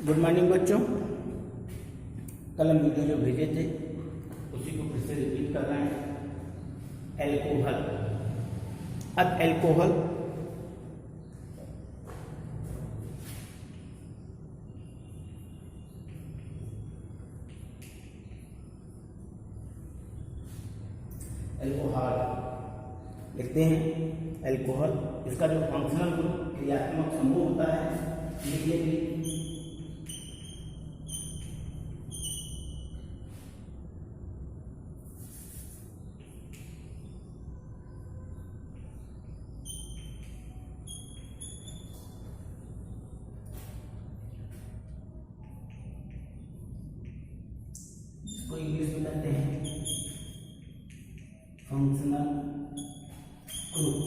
Good morning बच्चों। कल हम वीडियो जो भेजे थे उसी को फिर से रिपीट कर रहे हैं। एल्कोहल। अब एल्कोहल लिखते हैं। एल्कोहल इसका जो फंक्शनल ग्रुप क्रियात्मक समूह होता है लिखिए। इसको इंग्लिश में कहते हैं फंक्शनल ग्रुप।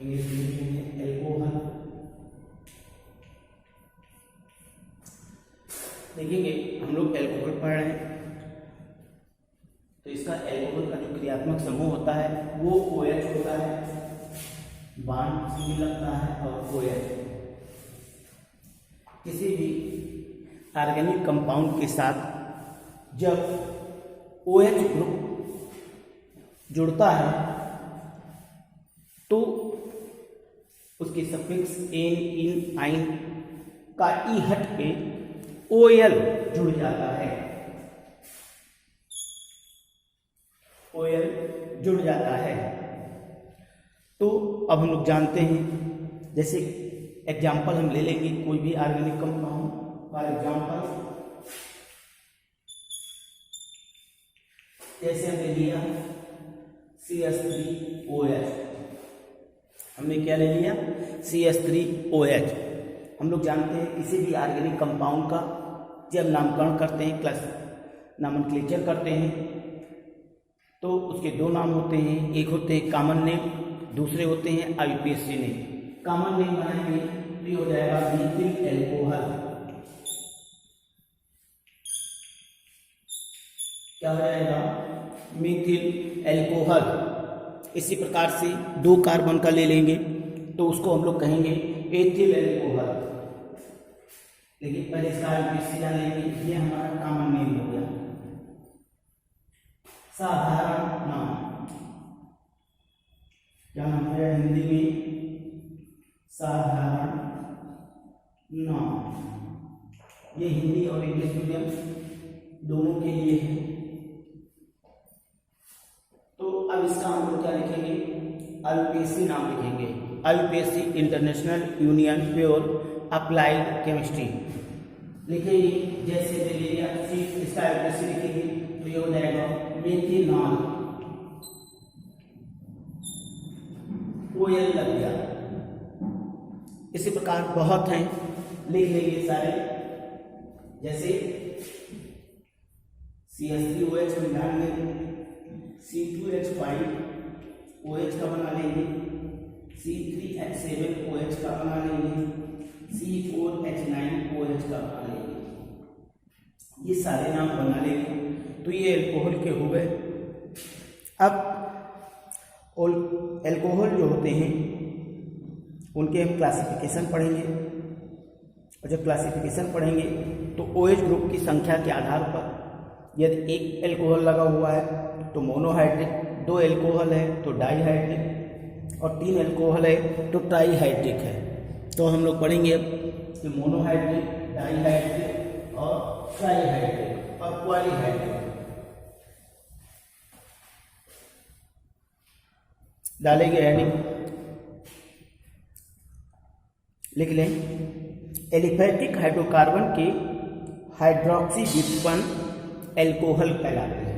इंग्लिश में लिखेंगे एल्कोहल। देखेंगे हम लोग एल्कोहल पढ़ रहे हैं तो इसका एल्कोहल का जो क्रियात्मक समूह होता है वो OH होता है, बांड से लगता है। और OH किसी भी ऑर्गेनिक कंपाउंड के साथ जब OH ग्रुप जुड़ता है तो उसके सफिक्स एन, इन, आइन का ई हट के OL जुड़ जाता है। OL जुड़ जाता है। तो अब हम लोग जानते हैं, जैसे एग्जाम्पल हम ले लेंगे कोई भी ऑर्गेनिक कंपाउंड। फॉर एग्जाम्पल जैसे हमने लिया CH3OH। हमने क्या ले लिया? CH3OH। हम लोग जानते हैं किसी भी ऑर्गेनिक कंपाउंड का जब नामकरण करते हैं, क्लास नॉमेनक्लेचर करते हैं, तो उसके दो नाम होते हैं। एक होते हैं कॉमन नेम, दूसरे होते हैं IUPAC नेम। कॉमन नेम बनाएंगे तो ये हो जाएगा मीथिल एल्कोहल। क्या हो जाएगा? मीथिल एल्कोहल। इसी प्रकार से दो कार्बन का ले लेंगे तो उसको हम लोग कहेंगे एथिल एल्कोहल। लेकिन पहले इसका IUPAC जान लेंगे। ये हमारा कॉमन नेम हो गया, साधारण नाम। क्या नाम है हिंदी में? साधारण नाम। ये हिंदी और इंग्लिश मीडियम दोनों के लिए है। तो अब इसका हम लोग क्या लिखेंगे? IUPAC नाम लिखेंगे। IUPAC international union pure applied chemistry लिखेंगे। जैसे ले लिया इसका IUPAC लिखेंगे तो ये हो जाएगा मेथिनॉल। OL लग गया। इसी प्रकार बहुत हैं, लिख लेंगे सारे। जैसे CH3OH में ध्यान देंगे, C2H5OH का बना लेंगे, C3H7OH का बना लेंगे, C4H9OH का बना लेंगे। ये सारे नाम बना लेंगे तो ये एल्कोहल के हो गए। अब एल्कोहल जो होते हैं उनके हम क्लासिफिकेशन पढ़ेंगे। और जब क्लासिफिकेशन पढ़ेंगे तो OH ग्रुप की संख्या के आधार पर यदि एक एल्कोहल लगा हुआ है तो मोनोहाइड्रिक, दो एल्कोहल है तो डाईहाइड्रिक, और तीन एल्कोहल है तो ट्राईहाइड्रिक है। तो हम लोग पढ़ेंगे अब कि मोनोहाइड्रिक, डाईहाइड्रिक और ट्राईहाइड्रिक और क्वारीहाइड्रिक। डालेंगे हेडिंग, लिख लें। एलिफैटिक हाइड्रोकार्बन के हाइड्रोक्सी व्युत्पन्न एल्कोहल कहलाते हैं।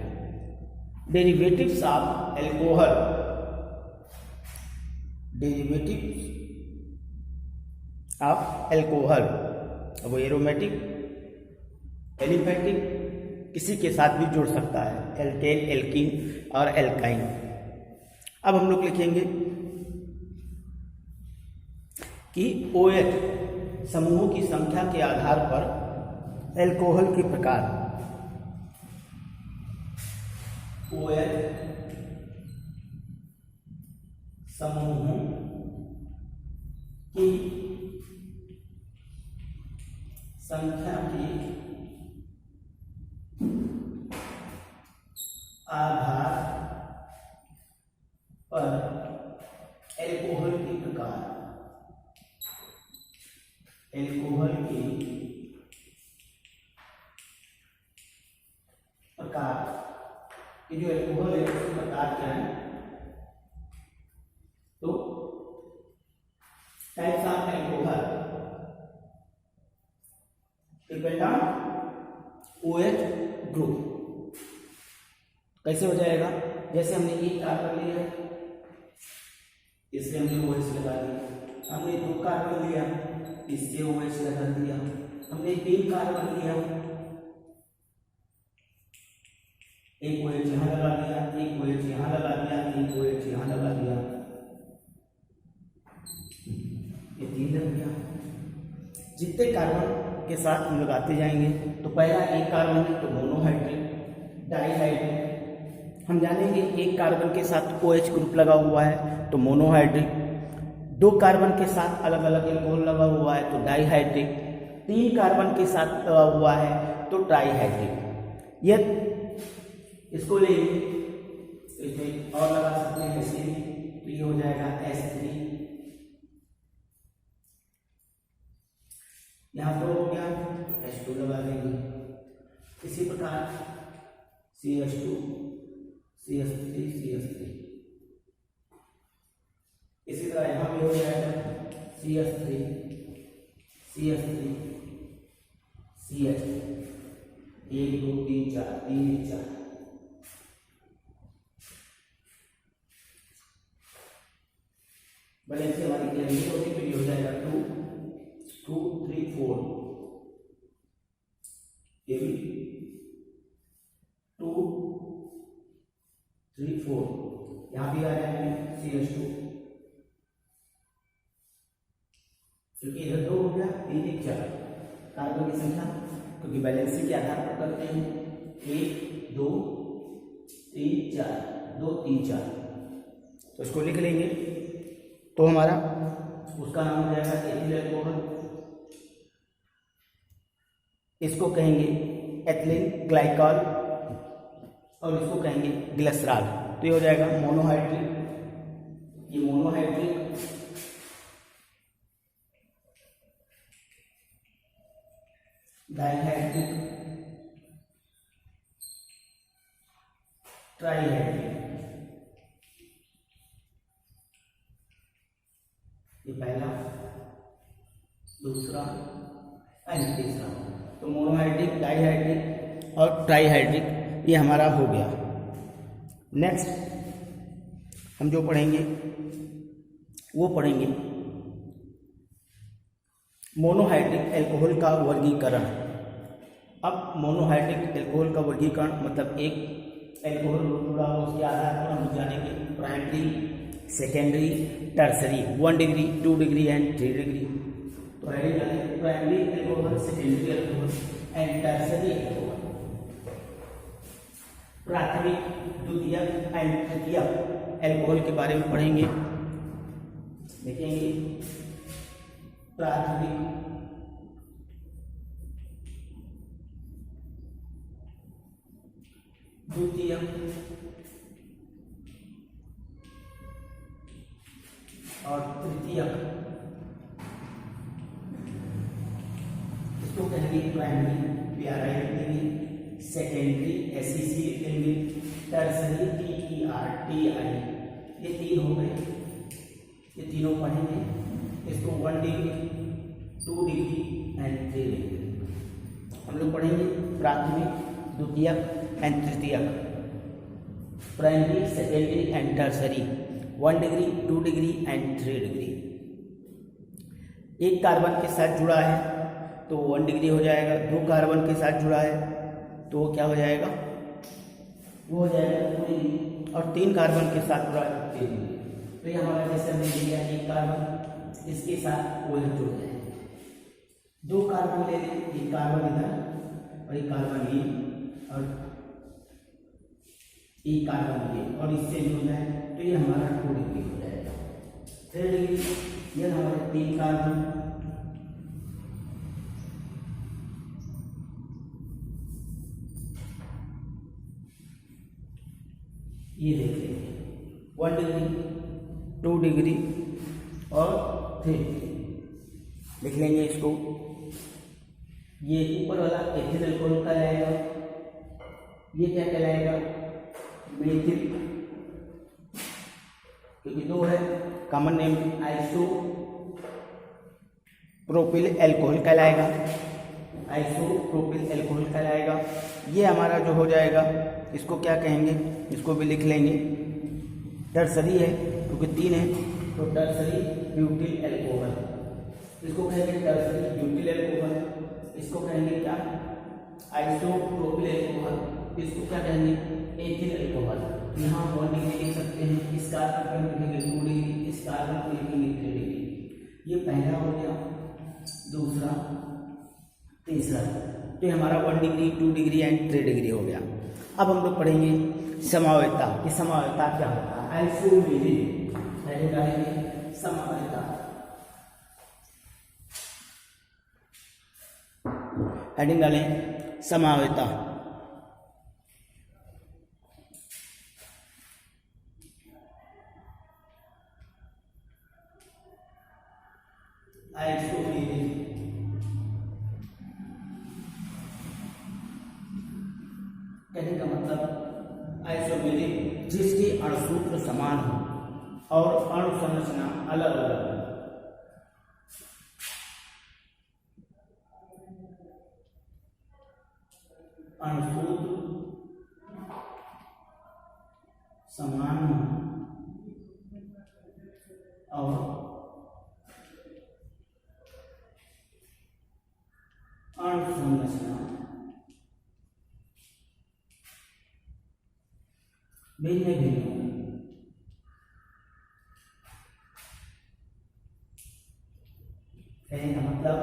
Derivatives of alcohol, derivatives of alcohol, वो एरोमेटिक, एलिफैटिक किसी के साथ भी जुड़ सकता है, एल्केन, एल्कीन और एल्काइन। अब हम लोग लिखेंगे कि OH समूहों की संख्या के आधार पर एल्कोहल के प्रकार। OH समूहों संख्या के आधार पर एल्कोहल के प्रकार, एल्कोहल के प्रकार, ये जो एल्कोहल है उसके प्रकार क्या है, तो types of alcohol depend on OH group. कैसे हो जाएगा, जैसे हमने एक कार्बन लिया, इससे हमने OH लगा दिया, हमने 2 कार्बन लिया, इससे OH लगा दिया, हमने 3 कार्बन लिया, एक OH यहाँ लगा दिया, एक OH यहाँ लगा दिया, एक OH यहाँ लगा दिया, ये 3 लग गया। जितने कार्बन के साथ हम लगाते जाएंगे, तो पहला एक कार्बन है तो मोनोहाइड्रिक, डाइहाइड्रिक, हम जानेंगे एक कार्बन के साथ OH ग्रुप लगा हुआ है तो मोनोहाइड्रिक, 2 कार्बन के साथ अलग अलग एल्कोहल लगा हुआ है तो डाइहाइड्रिक, 3 कार्बन के साथ लगा हुआ है तो ट्राइहाइड्रिक। यह इसको लेंगे तो इसमें और लगा सकते हैं ऐसे, तो ये हो जाएगा S3, यहाँ पर हो गया H2 लगा देंगे, इसी प्रकार CH2 CH3 CH3, इसी तरह यहाँ भी हो जाएगा CH3 CH3 CH, 1 2 3 4, 3 1 4, बैलेंस से हमारी क्लियर होती है, हो जाएगा 2 2 3 4, ये भी 2 3 4, यहाँ भी आ जाएंगे CH2, क्योंकि इधर 2 हो गया, 3 1 4 कार्बन की संख्या, क्योंकि बैलेंसिंग के आधार पर करते हैं 1 2 3 4, 2 3 4, तो इसको लिख लेंगे, तो हमारा उसका नाम हो जाएगा एथिल एल्कोहल, इसको कहेंगे एथिलीन ग्लाइकॉल और इसको कहेंगे ग्लिसरॉल। तो ये हो जाएगा मोनोहाइड्रिक, ये मोनोहाइड्रिक, डाइहाइड्रिक, ट्राइहाइड्रिक, ये पहला, दूसरा एंड तीसरा, तो मोनोहाइड्रिक, डाइहाइड्रिक और ट्राइहाइड्रिक ये हमारा हो गया। नेक्स्ट हम जो पढ़ेंगे वो पढ़ेंगे मोनोहाइड्रिक एल्कोहल का वर्गीकरण। अब मोनोहाइड्रिक एल्कोहल का वर्गीकरण मतलब एक एल्कोहल जुड़ा हो उसके आधार पर हम जानेंगे primary, secondary, tertiary, 1 degree, 2 degree and 3 degree. तो primary alcohol, secondary alcohol and tertiary alcohol, प्राथमिक, द्वितीयक एंड तृतीयक एल्कोहल के बारे में पढ़ेंगे, देखेंगे प्राथमिक, द्वितीयक और तृतीयक, इसको कहेंगे प्राइमरी, PRI लिखेंगे, सेकेंडरी SEC लिखेंगे, टर्सरी TERTI, ये 3 हो गए, ये तीनों पढ़ेंगे। इसको 1 डिग्री, 2 डिग्री एंड 3 डिग्री हम लोग पढ़ेंगे। प्राथमिक, द्वितीयक एंड तृतीयक, primary, secondary and tertiary, 1 degree, 2 degree and 3 degree. एक कार्बन के साथ जुड़ा है तो 1 डिग्री हो जाएगा, 2 कार्बन के साथ जुड़ा है तो वो क्या हो जाएगा, वो हो जाएगा 2 डिग्री, और 3 कार्बन के साथ जुड़ा है 3 डिग्री। तो ये हमारा जैसे हमने लिया एक कार्बन, इसके साथ OH जुड़ जाएगा, 2 कार्बन ले लें, एक कार्बन इधर और एक कार्बन ये और एक कार्बन ये, और इससे जुड़ जाए तो ये हमारा 2 डिग्री हो जाएगा। 3 डिग्री, ये हमारे 3 कार्बन 1 डिग्री, 2 डिग्री और 3 लिख लेंगे इसको। ये ऊपर वाला एथिल अल्कोहल कहलाएगा, ये क्या कहलाएगा, मेथिल, क्योंकि 2 है, common name iso propyl alcohol कहलाएगा, आइसोप्रोपिल अल्कोहल कहलाएगा। ये हमारा जो हो जाएगा इसको क्या कहेंगे, इसको भी लिख लेंगे, टर्सरी है क्योंकि 3 है तो टर्सरी ब्यूटिल अल्कोहल, इसको कहेंगे टर्सरी ब्यूटिल अल्कोहल। इसको कहेंगे क्या, आइसोप्रोपिल अल्कोहल, इसको क्या कहेंगे, एथिल अल्कोहल। यहाँ 1 डिग्री लिख सकते हैं, इस कार्बन पर लिखेंगे 2 डिग्री, इस कार्बन पर लिखेंगे 3 डिग्री। ये पहला हो गया, दूसरा, तीसरा, तो हमारा 1 डिग्री, 2 डिग्री एंड 3 डिग्री हो गया। अब हम लोग पढ़ेंगे समावयता कि समावयता क्या होता है। आइसोमेरिक पहले डालेंगे समावयता, हेडिंग डालें समावयता। आइसोमेरिक कहने का मतलब आइसोमेरिक जिसके अणुसूत्र समान हो और अणु संरचना अलग अलग हो। अणुसूत्र समान हो और अणु संरचना भिन्न भिन्न हो। कहने का मतलब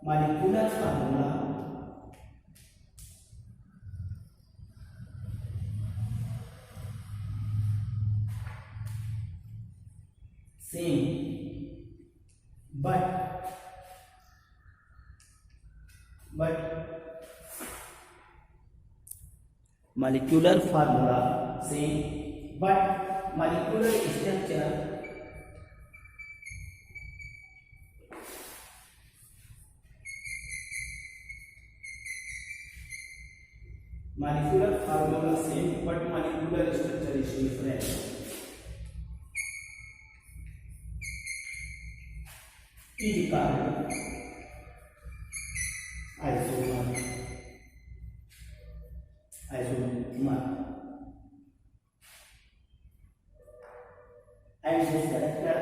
molecular formula same but molecular formula same but molecular structure molecular formula same but molecular structure is different. is called isomer. And this character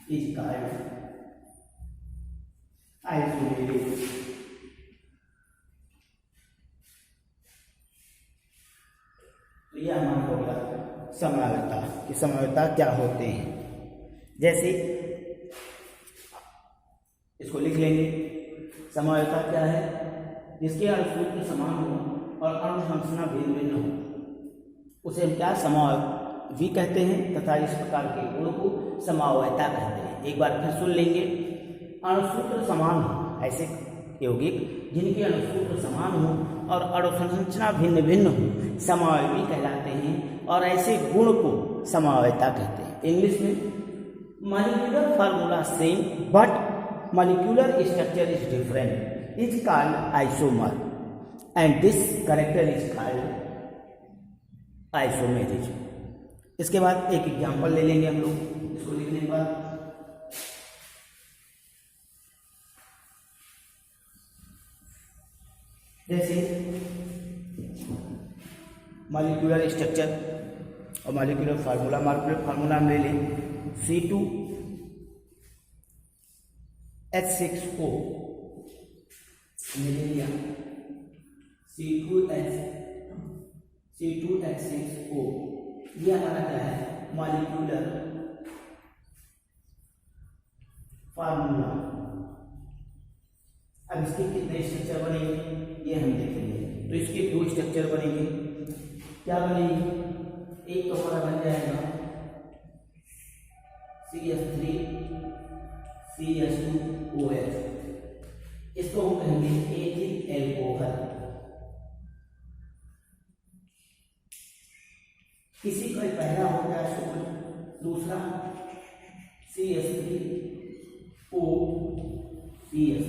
is called isomeric. तो यह हमारा हो गया समावयता कि समावयता क्या होते हैं। जैसे इसको लिख लेंगे, समावयता क्या है, जिसके अणुसूत्र समान हो और अणु संरचना भिन्न भिन्न हो उसे हम क्या समावयवी कहते हैं तथा इस प्रकार के गुण को समावयता कहते हैं। एक बार फिर सुन लेंगे, अणुसूत्र समान हो ऐसे यौगिक जिनके अणुसूत्र समान हो और अणु संरचना भिन्न भिन्न हो समावयवी कहलाते हैं और ऐसे गुण को समावयता कहते हैं। इंग्लिश में molecular formula same but molecular structure is different is called isomer and this character is called isomerism. इसके बाद एक एग्जांपल ले लेंगे हम लोग इसको लिखने के बाद। जैसे मॉलिक्यूलर स्ट्रक्चर और मॉलिक्यूलर फार्मूला, मॉलिक्यूलर फार्मूला हम ले लें C2H6O ले लिया, C2H6O ये हमारा क्या है, मॉलिक्यूलर फार्मूला। अब इसके कितने स्ट्रक्चर बनेंगे ये हम देखेंगे। तो इसके 2 स्ट्रक्चर बनेंगे, क्या बनेंगे, एक तो हमारा बन जाएगा CH3CH2OH इसको हम कहेंगे एथिल एल्कोहल। किसी का पहला हो गया सोडियम, दूसरा CH3OCH3।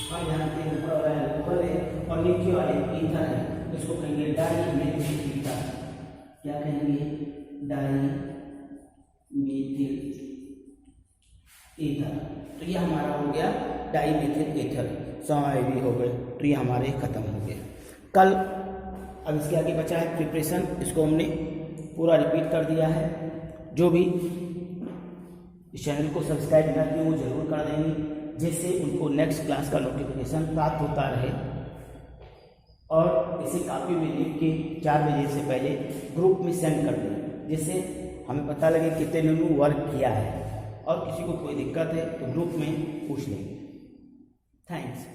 हम जानते हैं ऊपर वाला एल्कोहल है और नीचे वाले ईथर है, इसको कहेंगे डाईमेथिल ईथर। क्या कहेंगे? Dimethyl ether. तो ये हमारा हो गया डाईमेथिल ईथर। समय भी हो गए तो ये हमारे खत्म हो गए। कल अब इसके आगे बचा है प्रिपरेशन, इसको हमने पूरा रिपीट कर दिया है। जो भी इस चैनल को सब्सक्राइब ना किए वो जरूर कर देंगे, जिससे उनको नेक्स्ट क्लास का नोटिफिकेशन प्राप्त होता रहे। और इसे कॉपी में लिख के 4 बजे से पहले ग्रुप में सेंड कर दें, जिससे हमें पता लगे कितने ने वर्क किया है। और किसी को कोई दिक्कत है तो ग्रुप में पूछ लेंगे। थैंक्स।